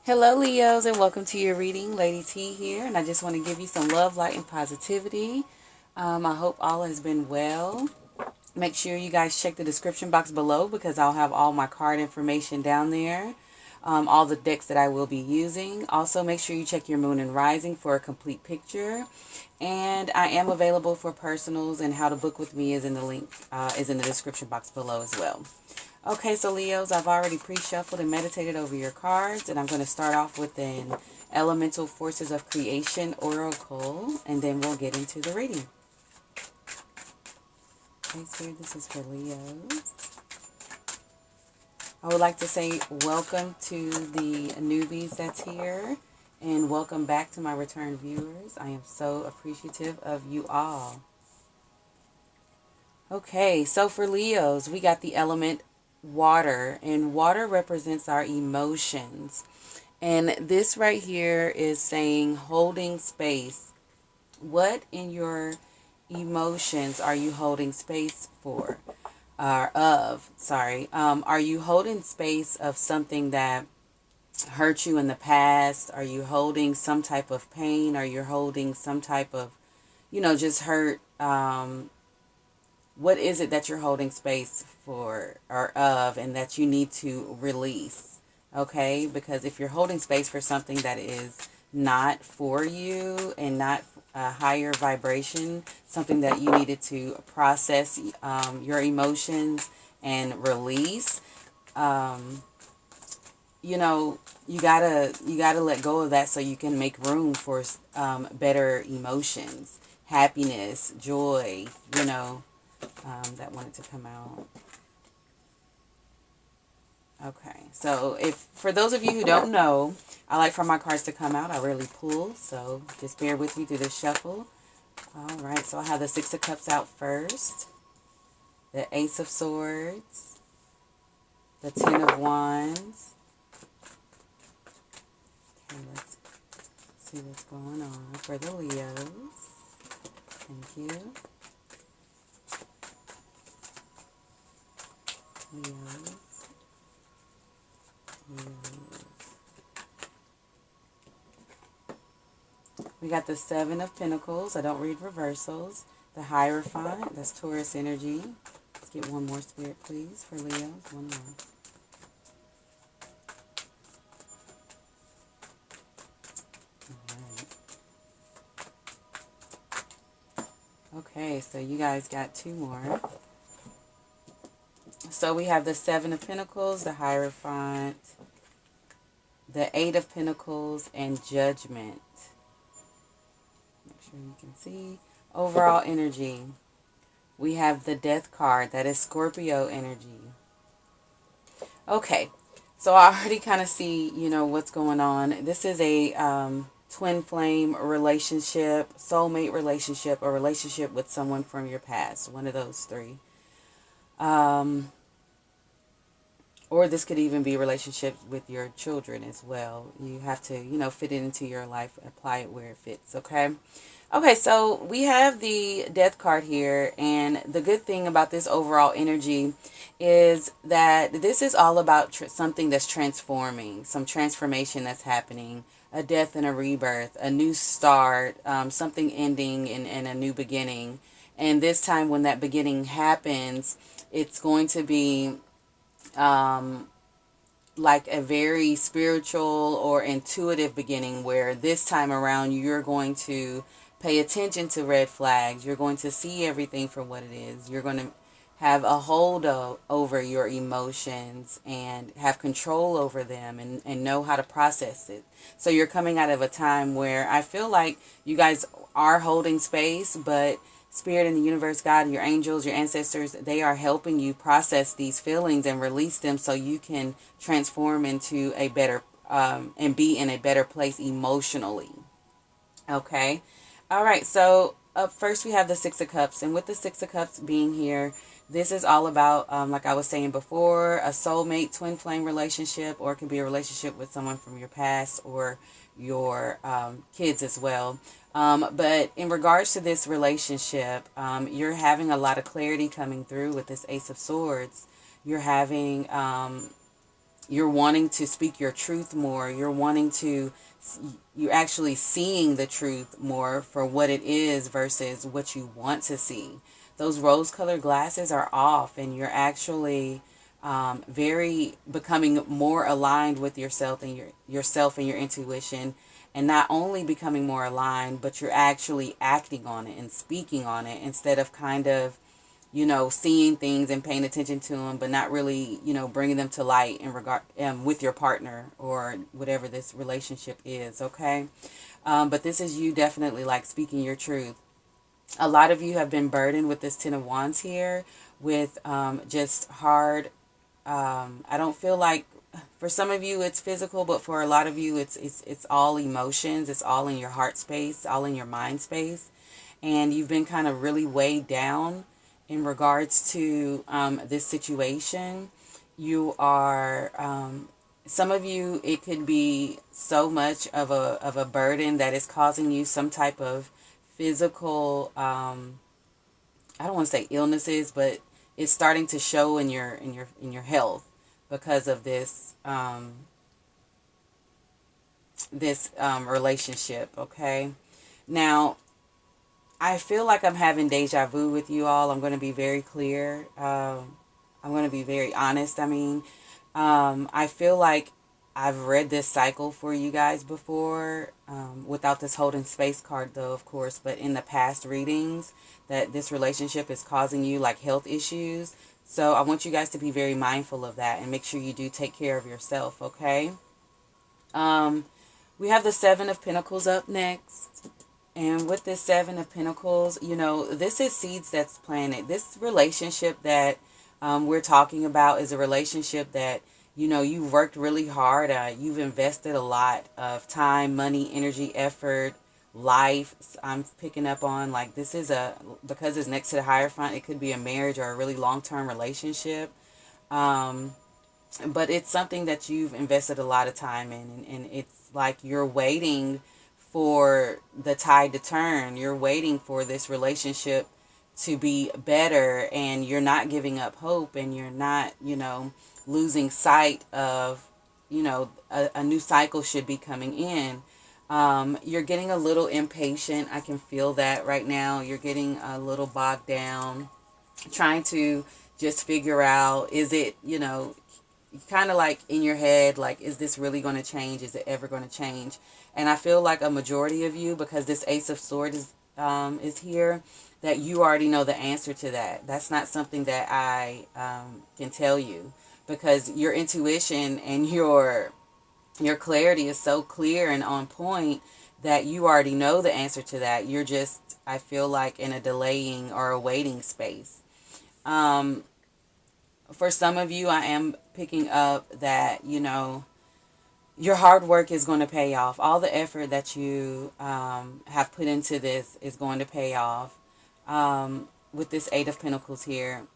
Hello, Leos, and welcome to your reading. Lady T here, and I just want to give you some love, light, and positivity. I hope all has been well. Make sure you guys check the description box below because I'll have all my card information down there, all the decks that I will be using. Also, make sure you check your moon and rising for a complete picture. And I am available for personals, and how to book with me is in the link, is in the description box below as well. Okay, so Leos, I've already pre-shuffled and meditated over your cards, and I'm going to start off with an Elemental Forces of Creation Oracle, and then we'll get into the reading. Okay, so this is for Leos. I would like to say welcome to the newbies that's here, and welcome back to my return viewers. I am so appreciative of you all. Okay, so for Leos, we got the element water, and water represents our emotions. And this right here is saying holding space. What in your emotions are you holding space for? Are you holding space of something that hurt you in the past? Are you holding some type of pain? Are you holding some type of, just hurt? What is it that you're holding space for or of, and that you need to release? Okay, because if you're holding space for something that is not for you and not a higher vibration, something that you needed to process your emotions and release, you gotta let go of that so you can make room for better emotions, happiness, joy, that wanted to come out. Okay, so if for those of you who don't know, I like for my cards to come out. I rarely pull, so just bear with me through the shuffle. All right, so I have the Six of Cups out first, the Ace of Swords, the Ten of Wands. Okay, let's see what's going on for the Leos. Thank you. Leos. We got the Seven of Pentacles. I don't read reversals. The Hierophant. That's Taurus energy. Let's get one more spirit, please, for Leos. One more. Okay, so you guys got two more. So we have the Seven of Pentacles, the Hierophant, the Eight of Pentacles, and Judgment. Make sure you can see. Overall energy. We have the Death card. That is Scorpio energy. Okay, so I already kind of see, what's going on. This is a twin flame relationship, soulmate relationship, or relationship with someone from your past. One of those three. Or this could even be relationships with your children as well. You have to, fit it into your life, apply it where it fits, okay? Okay, so we have the Death card here, and the good thing about this overall energy is that this is all about something that's transforming, some transformation that's happening, a death and a rebirth, a new start, something ending and a new beginning. And this time when that beginning happens, it's going to be like a very spiritual or intuitive beginning, where this time around you're going to pay attention to red flags. You're going to see everything for what it is. You're going to have a hold over your emotions and have control over them, and know how to process it. So you're coming out of a time where I feel like you guys are holding space, but Spirit in the universe, God, your angels, your ancestors, they are helping you process these feelings and release them so you can transform into a better, and be in a better place emotionally. Okay. All right. So up first we have the Six of Cups. And with the Six of Cups being here, this is all about, like I was saying before, a soulmate, twin flame relationship, or it can be a relationship with someone from your past or your kids as well. But in regards to this relationship, you're having a lot of clarity coming through with this Ace of Swords. You're having You're wanting to speak your truth more. You're actually seeing the truth more for what it is versus what you want to see. Those rose-colored glasses are off, and you're actually very becoming more aligned with yourself and your intuition, and not only becoming more aligned, but you're actually acting on it and speaking on it instead of kind of seeing things and paying attention to them, but not really, bringing them to light in regard with your partner or whatever this relationship is. Okay. But this is you definitely like speaking your truth. A lot of you have been burdened with this Ten of Wands here with just hard. I don't feel like for some of you it's physical, but for a lot of you it's all emotions. It's all in your heart space, all in your mind space. And you've been kind of really weighed down in regards to this situation. You are, some of you, it could be so much of a burden that is causing you some type of physical, I don't want to say illnesses, but it's starting to show in your health because of this relationship. Okay. Now, I feel like I'm having deja vu with you all. I'm going to be very clear. I'm going to be very honest. I feel like I've read this cycle for you guys before, without this holding space card though, of course, but in the past readings that this relationship is causing you like health issues. So I want you guys to be very mindful of that and make sure you do take care of yourself. Okay. We have the Seven of Pentacles up next. And with this Seven of Pentacles, this is seeds that's planted. This relationship that we're talking about is a relationship that, you've worked really hard at. You've invested a lot of time, money, energy, effort, life. I'm picking up on like this is because it's next to the Hierophant, it could be a marriage or a really long-term relationship. But it's something that you've invested a lot of time in. And it's like you're waiting for the tide to turn. You're waiting for this relationship to be better, and you're not giving up hope, and you're not, losing sight of, a new cycle should be coming in. You're getting a little impatient. I can feel that right now. You're getting a little bogged down, trying to just figure out, is it, kind of like in your head, like, is this really going to change? Is it ever going to change? And I feel like a majority of you, because this Ace of Swords is here, that you already know the answer to that. That's not something that I can tell you, because your intuition and your clarity is so clear and on point that you already know the answer to that. You're just, I feel like, in a delaying or a waiting space. For some of you, I am picking up that, your hard work is going to pay off. All the effort that you have put into this is going to pay off. With this Eight of Pentacles here,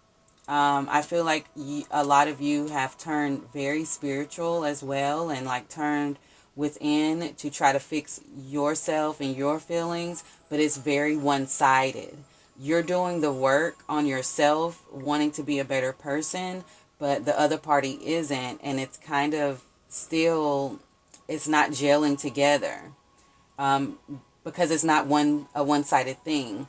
I feel like a lot of you have turned very spiritual as well, and like turned within to try to fix yourself and your feelings, but it's very one-sided. You're doing the work on yourself, wanting to be a better person, but the other party isn't, and it's kind of still, it's not gelling together, because it's not a one-sided thing.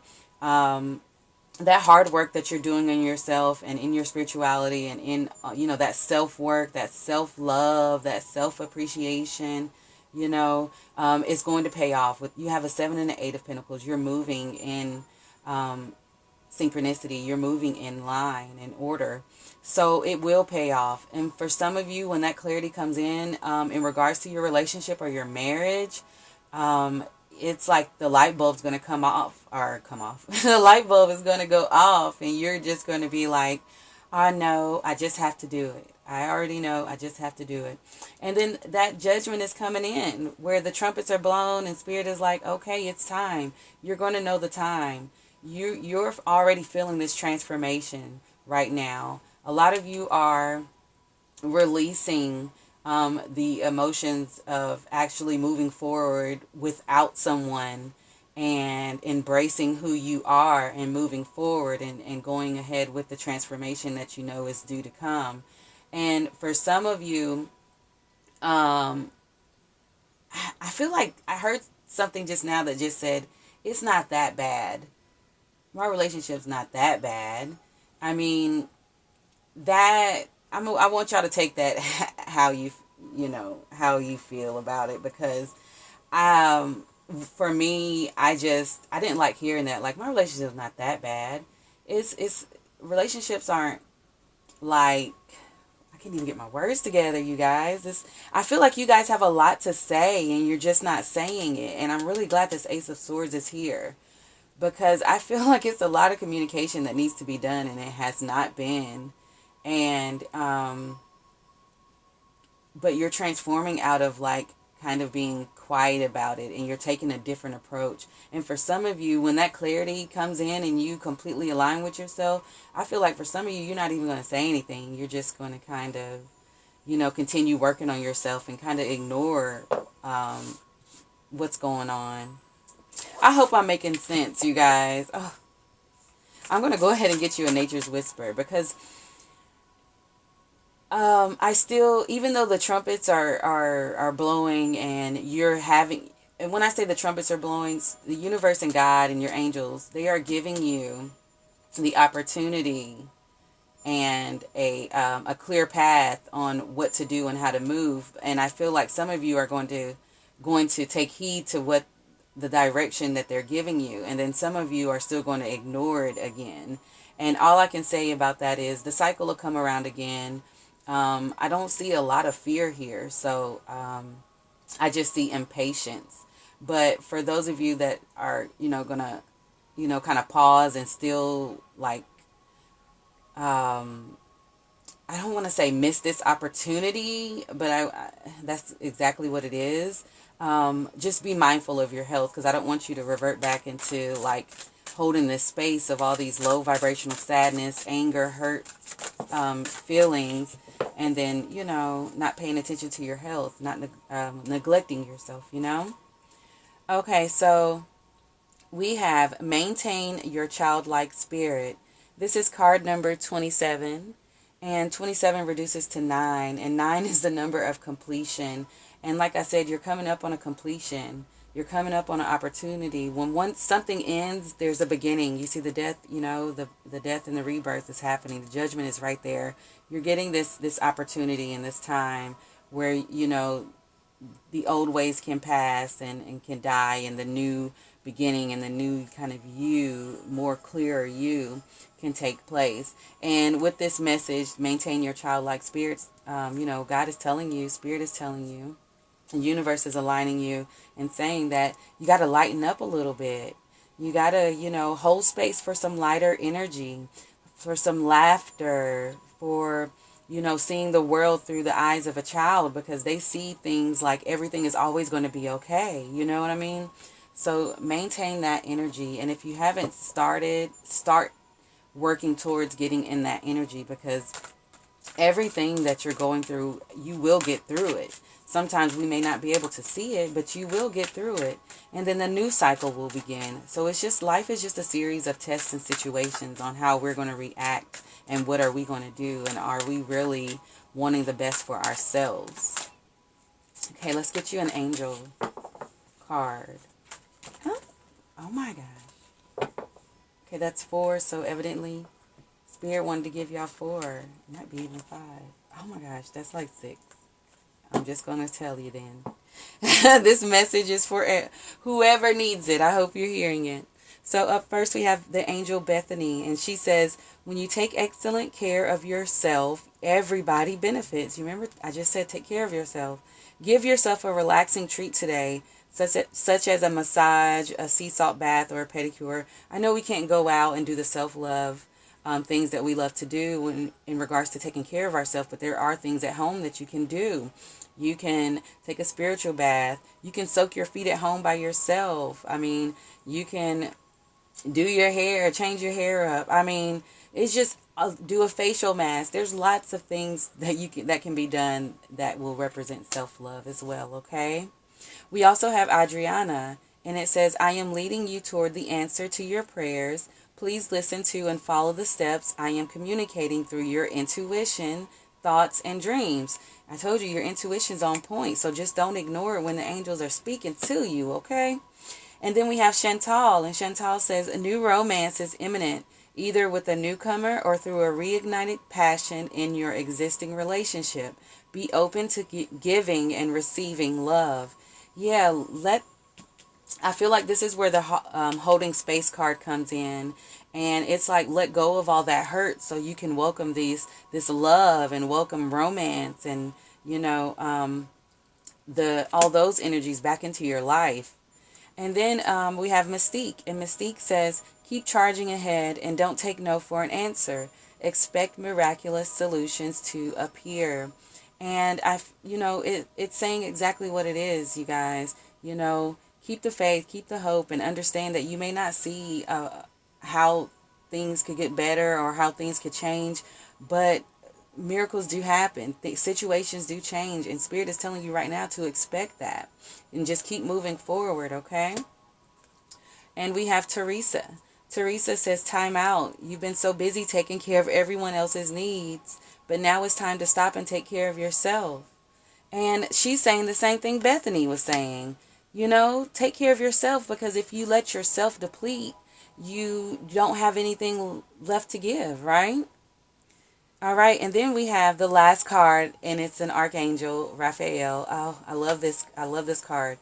That hard work that you're doing on yourself and in your spirituality and in, that self-work, that self-love, that self-appreciation, is going to pay off. You have a Seven and an Eight of Pentacles. You're moving in synchronicity. You're moving in line, in order. So it will pay off. And for some of you, when that clarity comes in regards to your relationship or your marriage, it's like the light bulb's going to come off. The light bulb is going to go off, and you're just going to be like, I know, I just have to do it. I already know, I just have to do it. And then that judgment is coming in, where the trumpets are blown and Spirit is like, okay, it's time. You're going to know the time. You're already feeling this transformation right now. A lot of you are releasing the emotions of actually moving forward without someone, and embracing who you are and moving forward and going ahead with the transformation that you know is due to come. And for some of you, Um, I feel like I heard something just now that just said, it's not that bad. My relationship's not that bad. I mean, I want y'all to take that how how you feel about it, because um for me, I didn't like hearing that. Like, my relationship's not that bad. It's relationships aren't like, I can't even get my words together, you guys. I feel like you guys have a lot to say and you're just not saying it. And I'm really glad this Ace of Swords is here, because I feel like it's a lot of communication that needs to be done and it has not been. And but you're transforming out of, like, kind of being quiet about it, and you're taking a different approach. And for some of you, when that clarity comes in and you completely align with yourself, I feel like for some of you, you're not even going to say anything. You're just going to kind of, continue working on yourself and kind of ignore what's going on. I hope I'm making sense, you guys. Oh, I'm going to go ahead and get you a Nature's Whisper, because I still, even though the trumpets are blowing and you're having, and when I say the trumpets are blowing, the universe and God and your angels, they are giving you the opportunity and a clear path on what to do and how to move. And I feel like some of you are going to take heed to what the direction that they're giving you, and then some of you are still going to ignore it again. And all I can say about that is the cycle will come around again. I don't see a lot of fear here, so I just see impatience. But for those of you that are, gonna, kind of pause and still, like, I don't want to say miss this opportunity, but that's exactly what it is. Just be mindful of your health, because I don't want you to revert back into, like, holding this space of all these low vibrational sadness, anger, hurt feelings, and then, not paying attention to your health, not neglecting yourself, Okay, so we have maintain your childlike spirit. This is card number 27, and 27 reduces to 9, and 9 is the number of completion. And like I said, you're coming up on a completion. You're coming up on an opportunity. Once something ends, there's a beginning. You see the death, the death and the rebirth is happening. The judgment is right there. You're getting this opportunity in this time where, the old ways can pass and can die, and the new beginning and the new kind of you, more clearer you, can take place. And with this message, maintain your childlike spirits. God is telling you, Spirit is telling you, the universe is aligning you and saying that you got to lighten up a little bit. You got to, hold space for some lighter energy, for some laughter, for, seeing the world through the eyes of a child, because they see things like everything is always going to be okay. You know what I mean? So maintain that energy. And if you haven't started, start working towards getting in that energy, because everything that you're going through, you will get through it. Sometimes we may not be able to see it, but you will get through it. And then the new cycle will begin. So life is just a series of tests and situations on how we're going to react and what are we going to do, and are we really wanting the best for ourselves. Okay, let's get you an angel card. Huh? Oh my gosh. Okay, that's 4, so evidently Spirit wanted to give y'all 4. Might be even 5. Oh my gosh, that's like 6. I'm just going to tell you then. This message is for whoever needs it. I hope you're hearing it. So up first we have the angel Bethany, and she says, when you take excellent care of yourself, everybody benefits. You remember I just said take care of yourself. Give yourself a relaxing treat today, such as a massage, a sea salt bath, or a pedicure. I know we can't go out and do the self-love things that we love to do in regards to taking care of ourselves, but there are things at home that you can do. You can take a spiritual bath. You can soak your feet at home by yourself. I mean, you can do your hair, change your hair up. I mean, it's just do a facial mask. There's lots of things that can be done that will represent self-love as well, okay? We also have Adriana, and it says, I am leading you toward the answer to your prayers. Please listen to and follow the steps I am communicating through your intuition. thoughts, and dreams. I told you your intuition's on point, so just don't ignore it when the angels are speaking to you, okay? And then we have Chantal, and Chantal says a new romance is imminent, either with a newcomer or through a reignited passion in your existing relationship. Be open to giving and receiving love. Yeah, I feel like this is where the holding space card comes in, and it's like let go of all that hurt so you can welcome this love and welcome romance and the all those energies back into your life. And then we have Mystique, and Mystique says keep charging ahead and don't take no for an answer. Expect miraculous solutions to appear. And it's saying exactly what it is, you guys. Keep the faith, keep the hope, and understand that you may not see how things could get better or how things could change, but miracles do happen. Situations do change, and Spirit is telling you right now to expect that and just keep moving forward, okay? And we have Teresa. Teresa says, time out. You've been so busy taking care of everyone else's needs, but now it's time to stop and take care of yourself. And she's saying the same thing Bethany was saying. Take care of yourself, because if you let yourself deplete, you don't have anything left to give, right? All right, and then we have the last card, and it's an Archangel, Raphael. Oh, I love this. I love this card.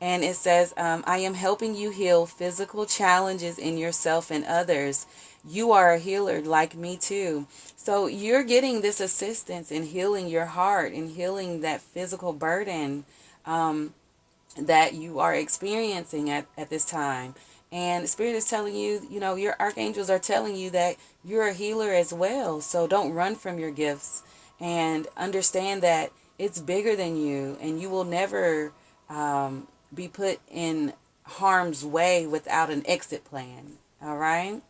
And it says, I am helping you heal physical challenges in yourself and others. You are a healer like me too. So you're getting this assistance in healing your heart and healing that physical burden that you are experiencing at this time. And Spirit is telling you, your archangels are telling you that you're a healer as well. So don't run from your gifts, and understand that it's bigger than you, and you will never be put in harm's way without an exit plan. All right.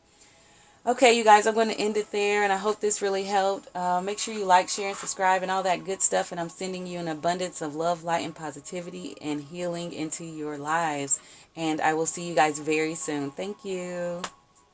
Okay, you guys, I'm going to end it there, and I hope this really helped. Make sure you like, share, and subscribe, and all that good stuff. And I'm sending you an abundance of love, light, and positivity and healing into your lives. And I will see you guys very soon. Thank you.